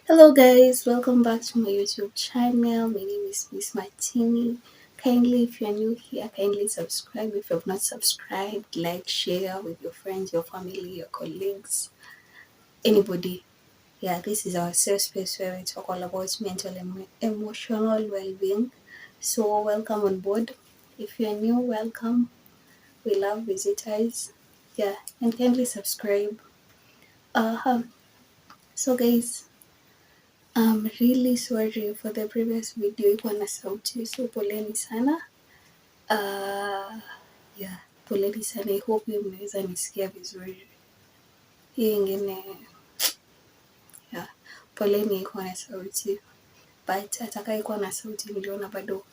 Hello guys, welcome back to my YouTube channel. My name is Miss Martini. Kindly, if you're new here, kindly subscribe. If you've not subscribed, like, share with your friends, your family, your colleagues, anybody. Yeah, this is our safe space where we talk all about mental and emotional well-being. So welcome on board. If you're new, welcome. We love visitors. Yeah, and kindly subscribe. Uh-huh. So guys, I'm really sorry for the previous video iko na sauti, so poleni sana. Uh, yeah, poleni sana. I hope mnaweza nisikia vizuri. Hii ingine, yeah, poleni iko na sauti, but atakaye na sauti niliona bado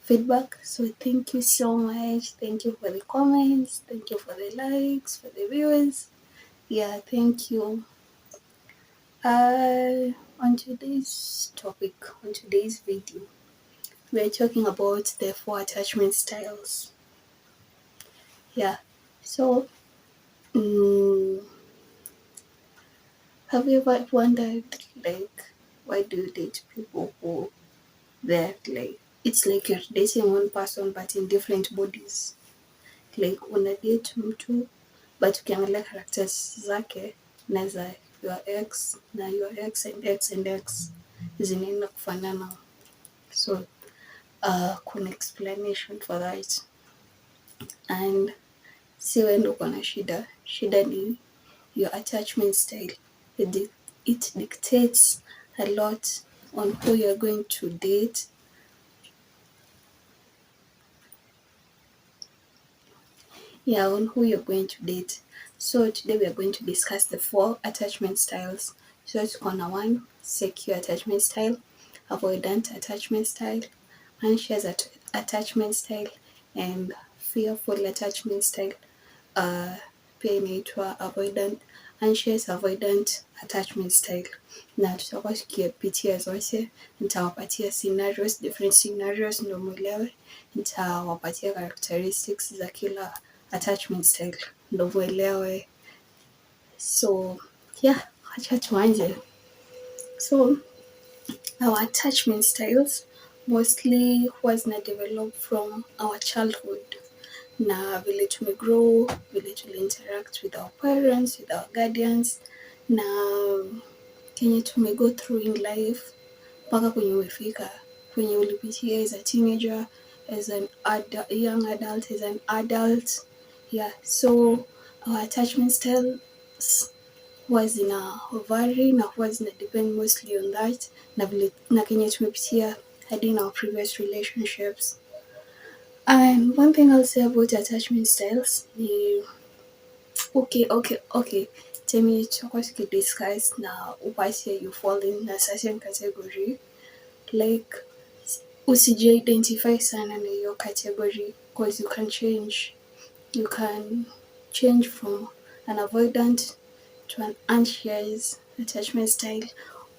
feedback. So thank you so much. Thank you for the comments. Thank you for the likes, for the views. Yeah, thank you. On today's topic, on today's video, we're talking about the 4 attachment styles. Yeah. So, have you ever wondered, like, why do you date people who they're like, it's like you're dating one person but in different bodies? Like, una date mtu but ukiangalia characters zake na za your ex na your ex and ex and ex zinaenda kufanana. So, kuna explanation for that. And si wewe ndo uko na shida. Shida ni your attachment style. It dictates a lot on who you're going to date. Yeah, on who you're going to date. So today we are going to discuss the 4 attachment styles. So it's on one, secure attachment style, avoidant attachment style, anxious attachment style, and fearful attachment style. Pia inaitwa anxious avoidant attachment style, na tutakuwa tukipitia zote. Nitawapatia scenarios, different scenarios ndio mwelewe. Nitawapatia characteristics za kila attachment style ndio mwelewe. So yeah, acha tuanze. So our attachment styles mostly huwa zina develop from our childhood na vile tumegrow, vile interact with our parents, with our guardians, na kenye tumego through in life mpaka kwenye umefika, kwenye ulipitia as a teenager, as an young adult, as an adult. Yeah, so our attachment styles huwa zina vary na huwa zina depend mostly on that na vile na kenye tumepitia hadi in our previous relationships. And one thing I'll say about attachment styles is okay. Tell me what you discuss now. Upate you fall in a certain category. Like usiji identify sana na your category because you can change. You can change from an avoidant to an anxious attachment style,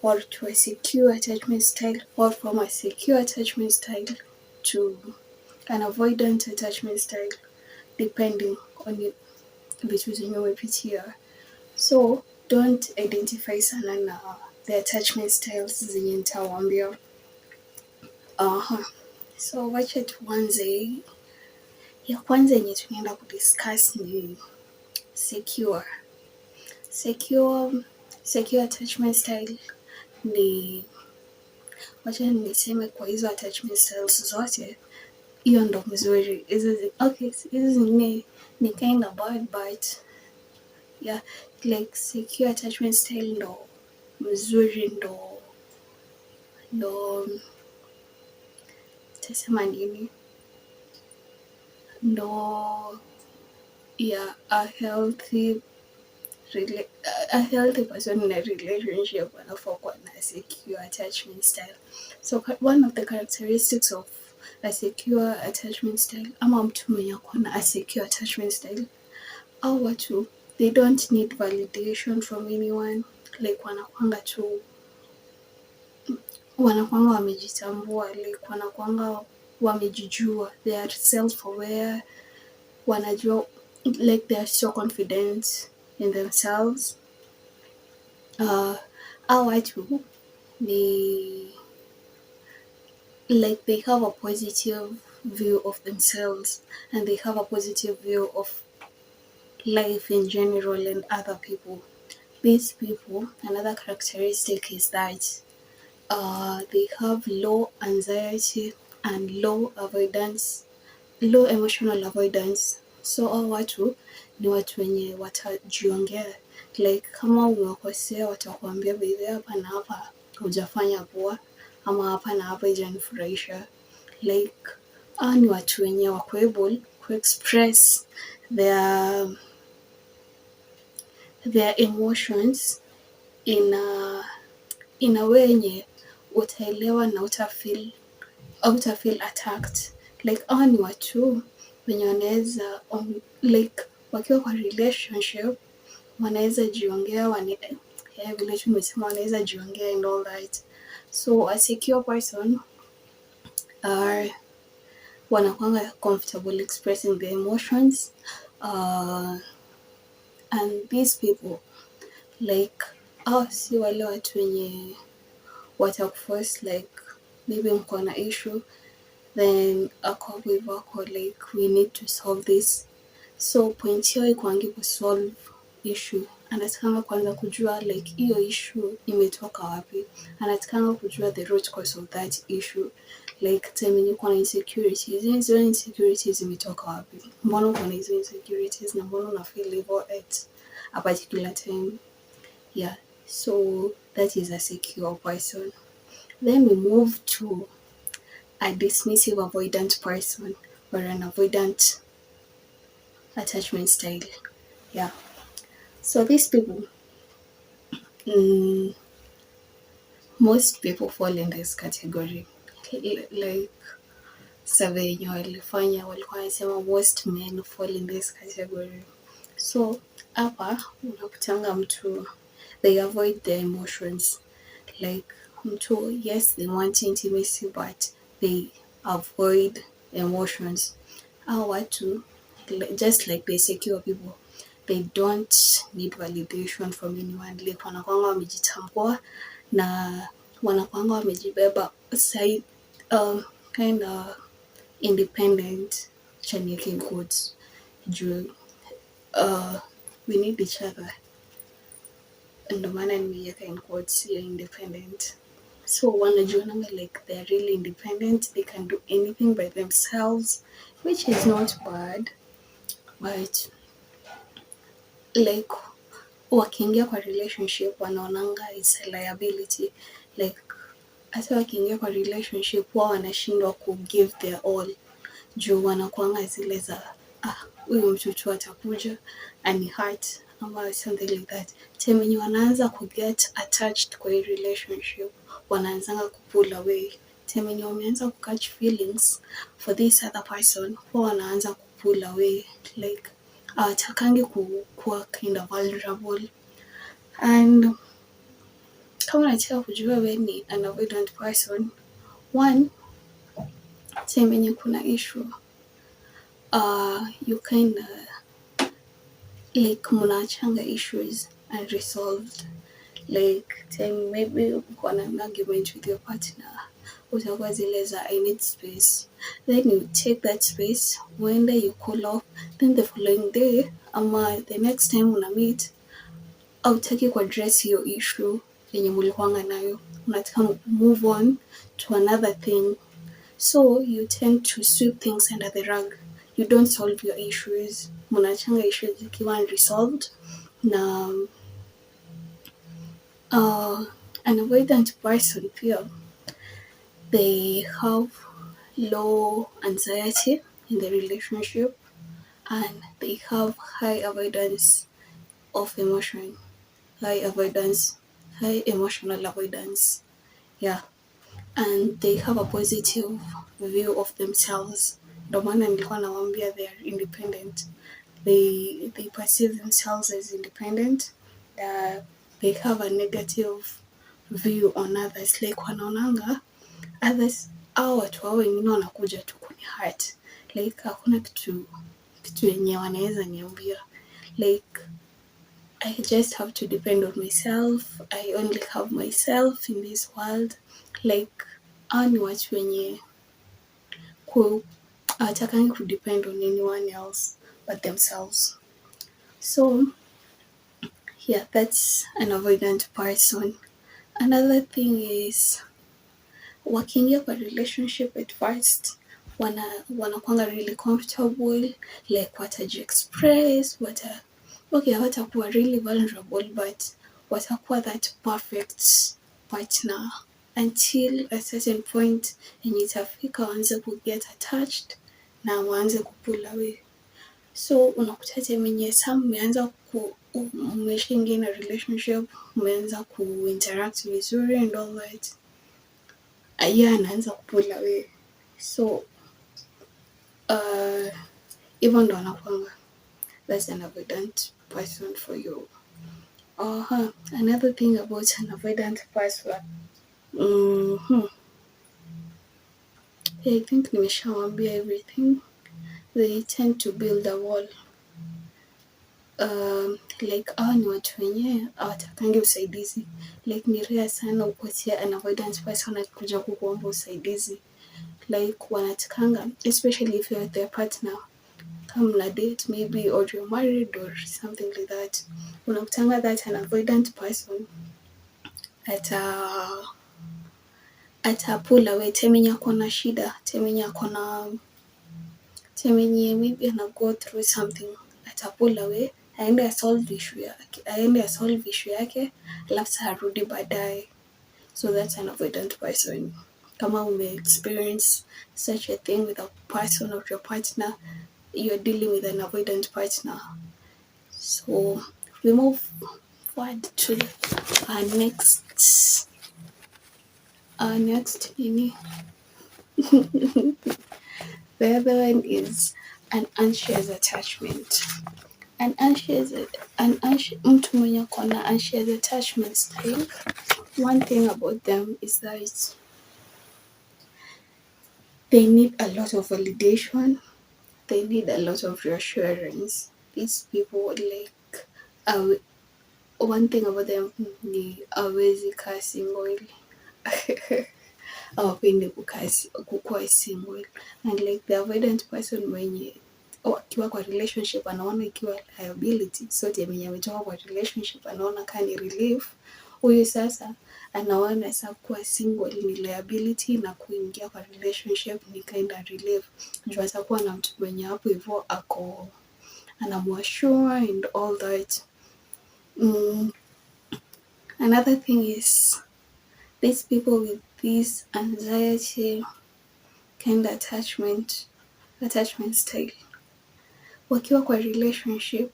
or to a secure attachment style, or from a secure attachment style to an avoidant attachment style, depending on it, vitu zenye umepitia. So don't identify sana na the attachment styles zenye nitawaambia. So wacha tuanze. Ya kwanza yenye tunaenda kudiscuss ni secure. Secure attachment style ni, wacha niseme kwa hizo attachment styles zote, hiyo ndo mzuri. Hizo zingine ni kind of bad, but yeah, like secure attachment style ndo mzuri, ndo tasema nini, ndo yeah, a healthy person in a relationship wanafaa kuwa na secure attachment style. So one of the characteristics of a secure attachment style, ama mtu mwenye ako na a secure attachment style, au watu they don't need validation from anyone. Like wanakwanga wamejitambua, like wanakwanga wamejijua, they are self-aware, wanajua, like they are so confident in themselves. Au watu ni like they have a positive view of themselves and they have a positive view of life in general and other people. These people, another characteristic is that they have low anxiety and low emotional avoidance. So hao watu ni watu wenye watajiongea, like kama umewakosea watakuambia baby, hapa na hapa hujafanya poa, ama hapa na hapa haijanifurahisha. Like ni watu wenye wako able kuexpress their emotions in a way yenye utaelewa na utafeel attacked. Like ni watu wenye wanaweza like wakiwa kwa relationship wanaweza jiongea, vile tumesema wanaweza jiongea and all that. So a secure person are wanakuanga comfortable expressing their emotions, and these people like si wale watu wenye watakuforce like maybe mko na issue then ako wako like we need to solve this. So point yao ikuangi kusolve issue, anatakanga kwanza kujua like hiyo issue imetoka wapi, anatakanga kujua the root cause of that issue. Like time yenye uko na insecurities, hizo insecurities zimetoka wapi, mbona uko na hizo insecurities na mbona una feel hivyo at a particular time. Yeah, so that is a secure person. Then we move to a dismissive avoidant person or an avoidant attachment style. Yeah, so these people, most people fall in this category. Like survey yenye walifanya walikuwa wanasema most men fall in this category. So hapa unakutanga mtu they avoid their emotions. Like mtu, yes, they want intimacy but they avoid emotions. Hao watu, just like the secure people, they don't need validation from anyone. Like wanakuanga wamejitambua na wanakuanga wamejibeba side kind of independent, chanieke in quotes, juu we need each other, ndo maana nimeiweka in quotes ya independent. So wanajuananga like they're really independent, they can do anything by themselves, which is not bad, but like wakiingia kwa relationship wanaonanga it's a liability. Like hata wakiingia kwa relationship wao wanashindwa ku give their all, juu wanakuanga zile za huyu mtu atakuja ani hurt ama something like that. Time yenye wanaanza ku get attached kwa hii relationship wanaanzanga ku pull away. Time yenye wameanza ku catch feelings for this other person wanaanza ku pull away, like hawatakangi kuwa kind of vulnerable. And kama unataka kujua wewe ni an avoidant person, one, time yenye kuna issue you kind of like mnaachanga issues unresolved. Like time maybe uko na an argument with your partner, utakuwa zile za I need space, then you take that space, uende you cool off, then the following day ama the next time una meet hautaki ku address hiyo issue yenye mlikuanga nayo, unataka move on to another thing. So you tend to sweep things under the rug. You don't solve your issues. Mnachanga issues zikiwa unresolved. Na an avoidant person pia, they have low anxiety in the relationship and they have high avoidance of emotion. High emotional avoidance. Yeah. And they have a positive view of themselves. Ndo maana nilikuwa nawaambia they are independent. They perceive themselves as independent. They have a negative view on others. Like wanaonanga others, watu wao wengine wanakuja tu kuni hurt. Like hakuna kitu yenye wanaweza niambia. Like I just have to depend on myself, I only have myself in this world. Like ni watu wenye hawatakangi kudepend on anyone else but themselves. So yeah, that's an avoidant person. Another thing is wakiingia kwa relationship at first wanakwanga really comfortable, like watajiexpress, hawatakuwa really vulnerable but watakuwa that perfect partner until a certain point yenye itafika waanze kuget attached na waanze kupull away. So unakuta temenye sa mmeanza mmeshaingia na relationship, mmeanza kuinteract vizuri and all that, anaanza kupull away. So hivyo ndo anakwanga, that's an avoidant person for you. Another thing about an avoidant person, I think nimeshawambia everything. They tend to build a wall. Like ni watu wenyewe hawatakangi usaidizi. Like ni rare sana upatia an avoidant person kuja kukuomba usaidizi. Like wanatakanga, especially if you're their partner, come na date maybe, or you're married or something like that, unakutanga that an avoidant person ata pull away temenye akona shida, temenye maybe ana go through something, ata pull away aende solve issue yake alafu arudi baadaye. So that's an avoidant person. Kama ume experience such a thing with a person or your partner, you're dealing with an avoidant partner. So we move forward to our next the other one is an anxious attachment. Mtu mwenye akona anxious attachment style, one thing about them is that they need a lot of validation, they need a lot of reassurance. These people, like, one thing about them ni hawezi kaa single. Hawapendi kukuwa single. And like the avoidant person mwenye akiwa kwa relationship anaona ikiwa liability, so mwenye ametoka kwa relationship anaona kaa ni relief. Huyu sasa anaona sasa kuwa single ni liability na kuingia kwa relationship ni kind of relief. Juu atakuwa na mtu mwenye hapo hivyo ako anamuassure and all that. Another thing is these people with this anxiety kind of attachment style, wakiwa kwa relationship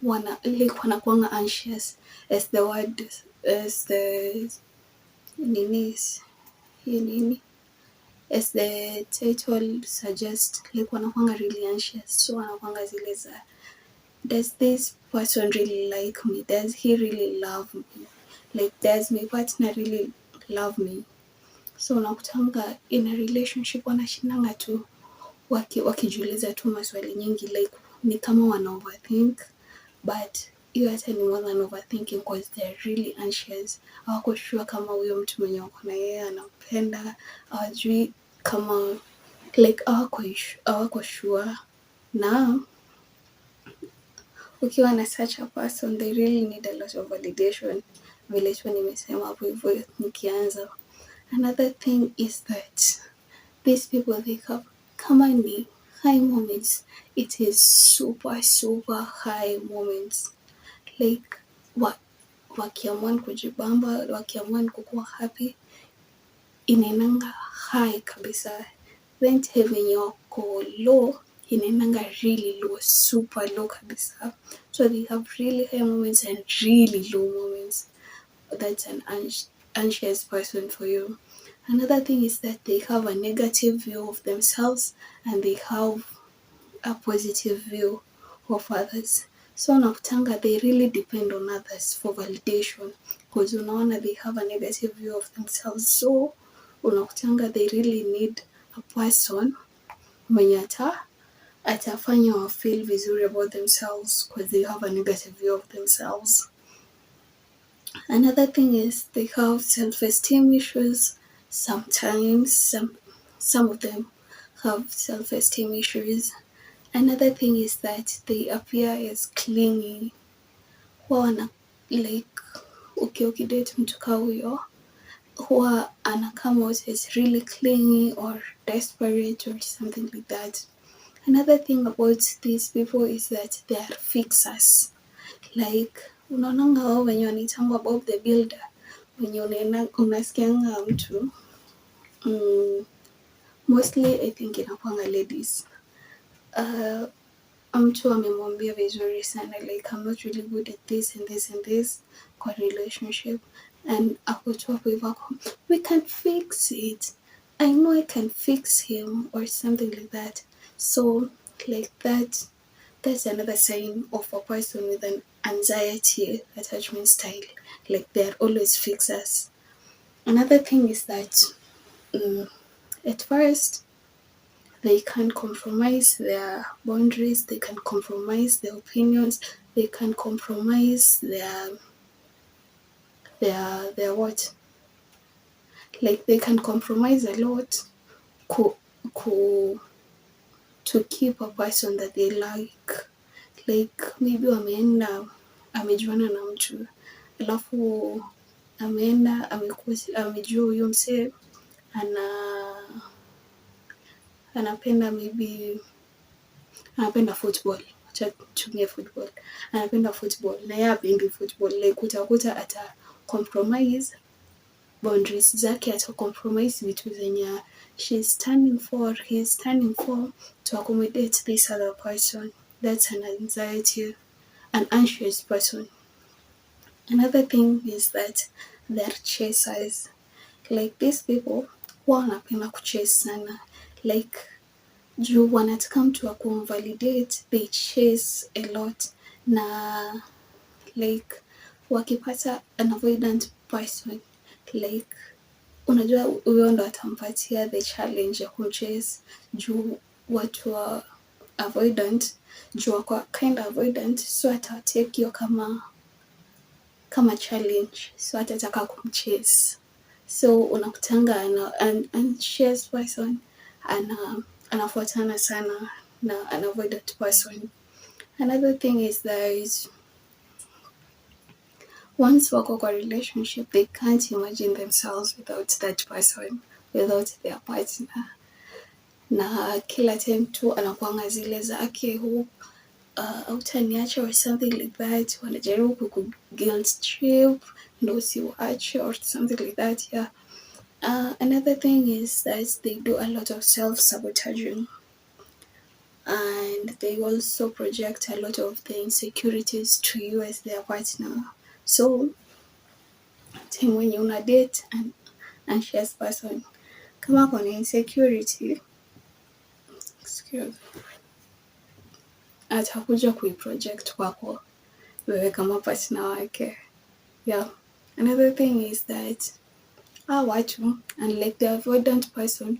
wanakuanga anxious, as the word, as the as the title suggests, like wanakuanga really anxious. So wanakuanga zile za, does this person really like me? Does he really love me? Like, does my partner really love me? So unakutanga in a relationship wanashindanga tu wakijiuliza tu maswali nyingi, like ni kama wana overthink, but hiyo hata ni more than overthinking because they're really anxious. Hawako sure kama huyo mtu mwenye wako na yeye anampenda, hawajui kama, like hawako sure. Na ukiwa na such a person, they really need a lot of validation, vile tu nimesema hapo hivyo nikianza. Another thing is that these people, they have kama ni high moments, it is super high moments. Like wakiamua kujibamba, wakiamua kukuwa happy, inaenanga high kabisa. Then venye wako low, inaenanga really low, super low kabisa. So they have really high moments and really low moments. That's an anxious person for you. Another thing is that they have a negative view of themselves and they have a positive view of others. So unakutanga they really depend on others for validation, because unaona they have a negative view of themselves. So unakutanga they really need a person mwenye atafanya wa feel vizuri about themselves because they have a negative view of themselves. Another thing is they have self-esteem issues. Sometimes some of them have self-esteem issues. Another thing is that they appear as clingy. Huwa like ukidate mtu kama huyo huwa ana come out as really clingy or desperate or something like that. Another thing about these people is that they are fixers. Like unaonanga wao wenye wanaitangwa Bob the Builder, wenye unasikianga mtu mostly I think inakuanga ladies. Mtu amemwambia vizuri sana like I'm not really good at this and this and this kwa relationship, and ako tu hapo hivyo, we can fix it, I know I can fix him or something like that. So like that's another sign of a person with an anxiety attachment style, like they're always fixers. Another thing is that at first they can compromise their boundaries, they can compromise their opinions, they can compromise their what? Like they can compromise a lot to keep a person that they like. Like maybe wameenda amejuana na mtu alafu ameenda amejua huyo msee anapenda maybe anapenda football, acha tumie football, anapenda football na yeye hapendi football, like utakuta ata compromise boundaries zake, ata compromise vitu zenye she's standing for, he's standing for to accommodate this other person. That's an anxious person. Another thing is that they're chasers. Like these people huwa wanapenda kuchase sana, like juu wanataka mtu wa kumvalidate, they chase a lot, na like wakipata an avoidant person, like unajua huyo ndo atampatia the challenge ya kumchase, juu watu wa avoidant, juu wako kind of avoidant, so atatake hiyo kama challenge, so atataka kumchase. So unakutanga an anxious person anafuatana sana na an avoidant person. Another thing is that once wako kwa relationship, they can't imagine themselves without that person, without their partner, na kila time tu anakuanga zile zake utaniacha or something like that, wanajaribu kuku guilt trip ndo usiwache or something like that. Yeah. Another thing is that they do a lot of self-sabotaging, and they also project a lot of the insecurities to you as their partner. So time wenye una date an anxious person, kama kuna insecurity, atakuja kuiproject kwako wewe kama partner wake. Yeah. Another thing is that watu, unlike the avoidant person,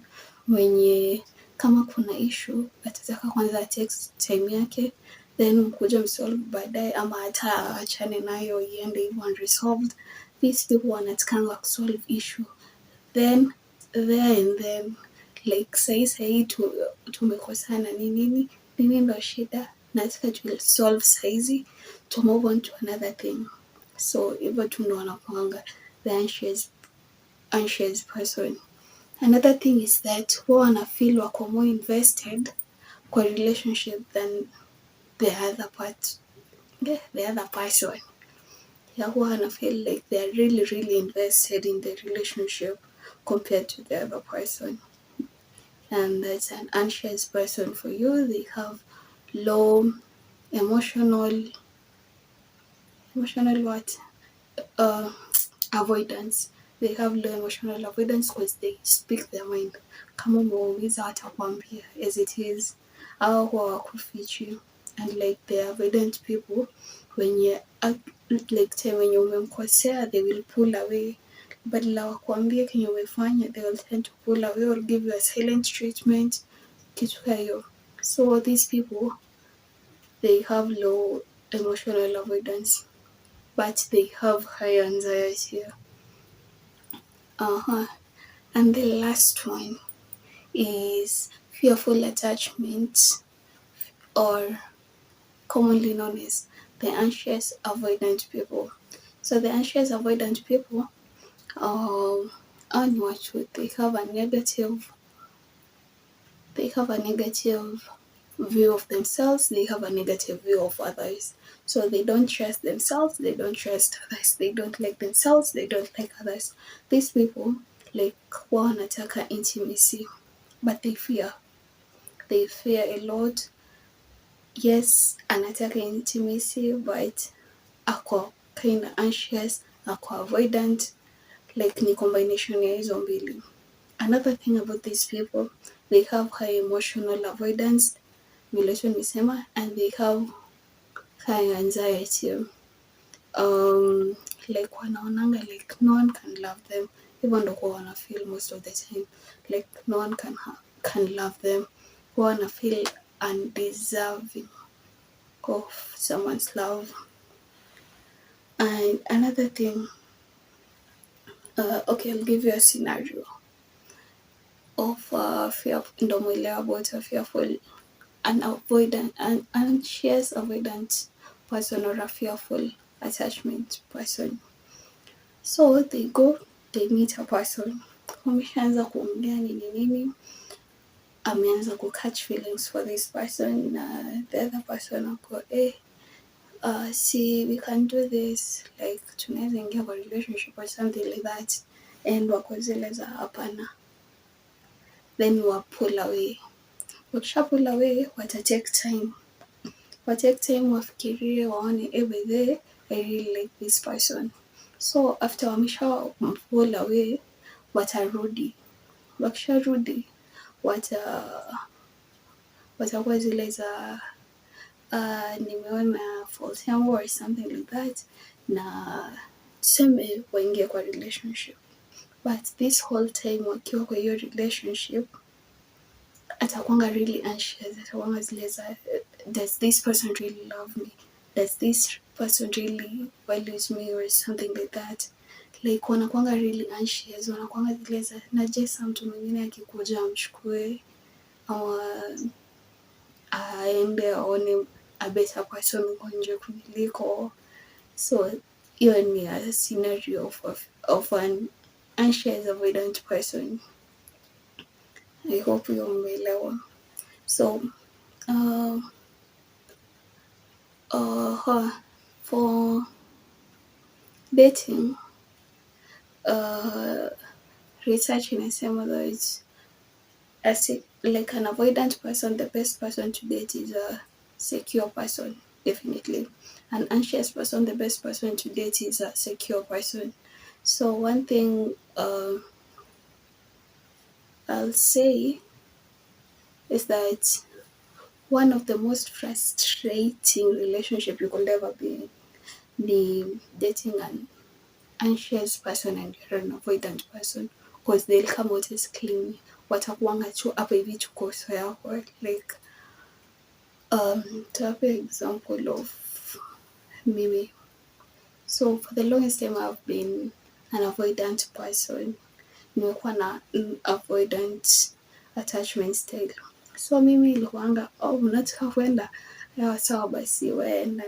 mwenye kama kuna issue atataka kwanza text time yake, then mkuja msolve baadaye, ama hata achane nayo iende unresolved. These people wanatakanga kusolve issue then there and then, like sahi tumekosana nini ndo shida, nataka tu solve saizi to move on to another thing. So hivyo tu ndo wanakuanga the anxious person. Another thing is that huwa wanafeel wako more invested kwa relationship than the other person. Yeah, huwa wanafeel like they are really invested in the relationship compared to the other person. And that's an anxious person for you. They have low emotional what? Avoidance. They have low emotional avoidance because they speak their mind. Kama umeumiza watakwambia as it is, au huwa wakufichi. And like the avoidant people, wenye like time wenye umemkosea, they will pull away. Badala wakuambie kenye umefanya, they will tend to pull away or give you a silent treatment, kitu hiyo. So these people, they have low emotional avoidance, but they have high anxiety. And the last one is fearful attachment, or commonly known as the anxious avoidant people. So the anxious avoidant people, on what would they have a negative view of themselves, they have a negative view of others. So they don't trust themselves, they don't trust others, they don't like themselves, they don't like others. These people, like, wanataka intimacy, but they fear a lot. Yes, anataka intimacy, but ako kind of anxious, ako avoidant, like ni combination ya hizo mbili. Another thing about these people, they have high emotional avoidance, vile tu nimesema, and they have high anxiety. Like wanaonanga like no one can love them, hivyo ndo kuwa wana feel most of the time, like no one can love them, wana feel undeserving of someone's love. And another thing, okay, I'll give you a scenario of fear, ndo mwelewa about a fearful, an anxious avoidant person or a fearful attachment person. So they meet a person, wameshaanza kuongea nini nini, ameanza catch feelings for this person, na the other person ako see, we can do this, like tunaweza ingia kwa relationship or something like that, and wako zile za hapana, then wa pull away. Wakisha pull away, watatake time wafikirie, waone by I really like this person. So after wamesha pull away, watarudi. Wakisharudi watakuwa zile za nimeona fault yangu or something like that, na tuseme waingie kwa relationship. But this whole time wakiwa kwa hiyo relationship, atakuanga really anxious, atakuanga zile za does this person really love me, does this person really values me or something like that. Like wanakuanga really anxious, wanakuanga zile za najesa mtu mwingine akikuja amchukue au aende aone a better person huko nje kuniliko. So hiyo ni a scenario of an anxious avoidant person. I hope you umeelewa. So for dating, research inasema that like an avoidant person, the best person to date is a secure person, definitely. An anxious person, the best person to date is a secure person. So one thing I'll say is that one of the most frustrating relationship you could ever be in, dating an anxious person and you're an avoidant person, because they'll come out as clingy. Watakuanga tu hapa hivi tu kosa yako, like to have an example of mimi. So for the longest time I've been an avoidant person. Nimekuwa na avoidant attachment style. So mimi ilikuanga unataka kwenda sawa, basi weenda,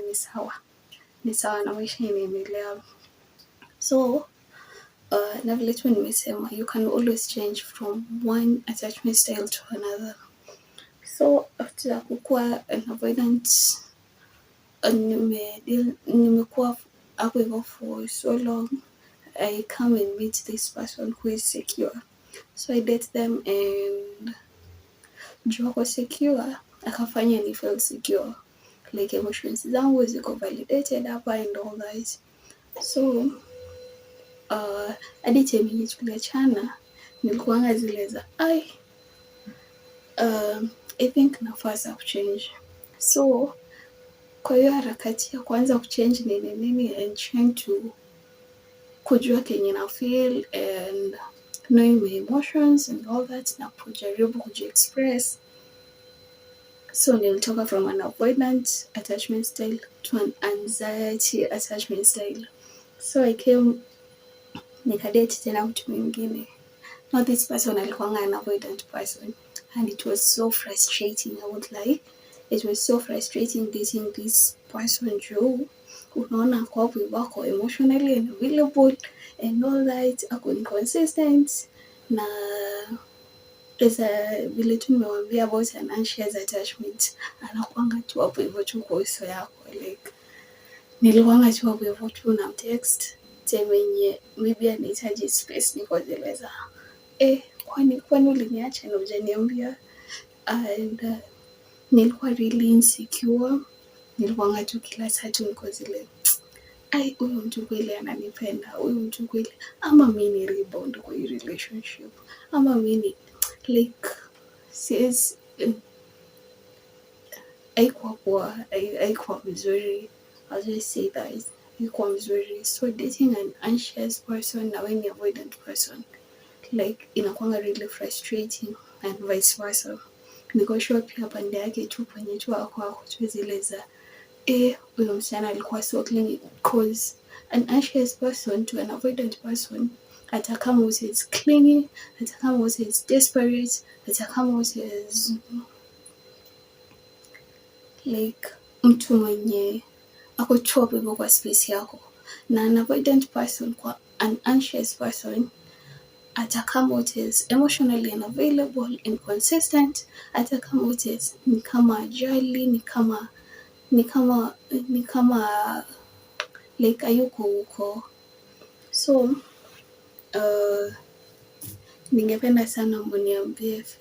ni sawa na maisha inaendelea. So na vile tu nimesema, you can always change from one attachment style to another. So after kukuwa an avoidant, nimekuwa hapo hivyo for so long, I come and meet this person who is secure. So I date them, and juu wako secure, akafanya ni feel secure, like emotions zangu ziko validated hapa and all that. So hadi time yenye tuliachana, nilikuanga zile za I think nafaa kuchange. So kwa hiyo harakati ya kuanza kuchange nini and trying to kujua kenye na feel and knowing my emotions and all that, na kujaribu kujiexpress, So nilitoka from an avoidant attachment style to an anxiety attachment style. So I came nikadate tena mtu mwingine. Now this person alikuwanga an avoidant person, and it was so frustrating, I won't lie. It was so frustrating dating this person juu unaona ako hapo hivyo, ako emotionally unavailable and all that, ako inconsistent na vile tu nimewambia about an anxious attachment, anakuanga tu hapo hivyo tu kwa uso yako. Like nilikuanga tu hapo hivyo tu na text time yenye maybe anahitaji space, niko zile za kwani uliniacha na hujaniambia. And nilikuwa really insecure, nilikuwanga tu kila saa tu niko zile huyu mtu kweli ananipenda, huyu mtu kweli, ama mi ni rebound kwa hii relationship, ama mi ni like siwezi, haikuwa poa, haikuwa mzuri. I'll just say that haikuwa mzuri. So dating an anxious person na when avoidant person, like inakuanga really frustrating and vice versa. Niko sure pia pande yake tu kwenye tu ako tu zile za huyo msichana alikuwa so clingy, cause an anxious person to an avoidant person, hata kama is clingy, hata kama is desperate, hata kama is like mtu mwenye ako tu hapo hivyo kwa space yako, na an avoidant person kwa an anxious person, hata kama is emotionally unavailable, inconsistent, hata kama is ni kama ajali, ni kama like ayuko huko. So ningependa sana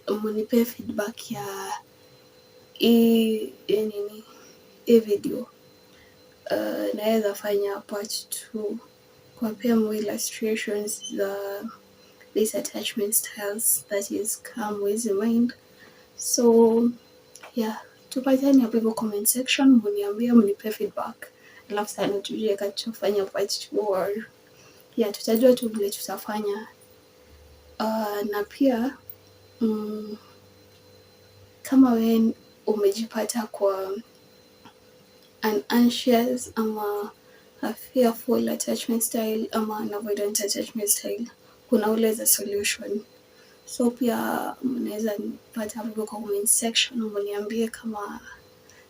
munipe feedback ya hii video. Naweza fanya part 2 kwa pia more illustrations za these attachment styles that is come with the mind. So yeah, tupatane hapo hivyo comment section, muniambie, mnipe feedback, alafu sana tujue kama tutafanya part 2 or yeah, tutajua tu vile tutafanya. Na pia kama wewe umejipata kwa an anxious ama a fearful attachment style ama an avoidant attachment style, kuna ule za solution. So pia mnaweza nipata hapo kwa comment section, mniambie kama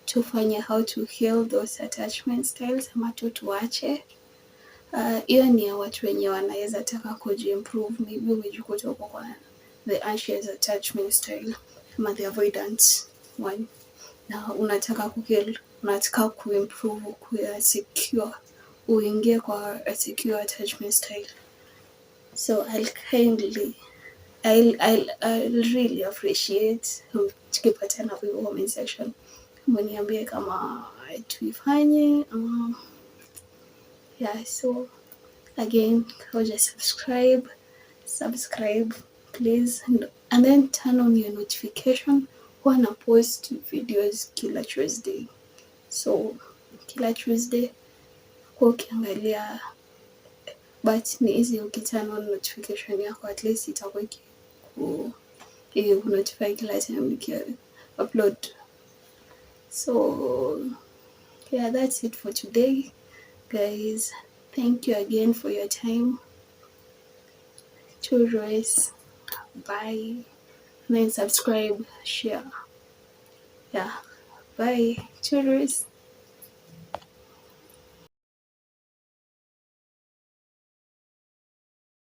tufanye how to heal those attachment styles ama tuache. Hiyo ni ya watu wenye wanaweza taka kujiimprove. Maybe umejikuta uko kwa the anxious attachment style ama the avoidant one, na unataka kuheal, unataka kuimprove, kuwa secure, uingie kwa a secure attachment style. So I'll really appreciate tukipatana kwa comment section, mniambie kama tuifanye. Yeah, so again, just subscribe please, and then turn on your notification. Huwa na post videos kila Tuesday, so kila Tuesday kwa ukiangalia, but ni easy ukiturn on notification yako, at least itakuwa notify kila time nikia upload. So yeah, that's it for today guys. Thank you again for your time. Churros, bye. And then subscribe, share. Yeah, bye. Churros.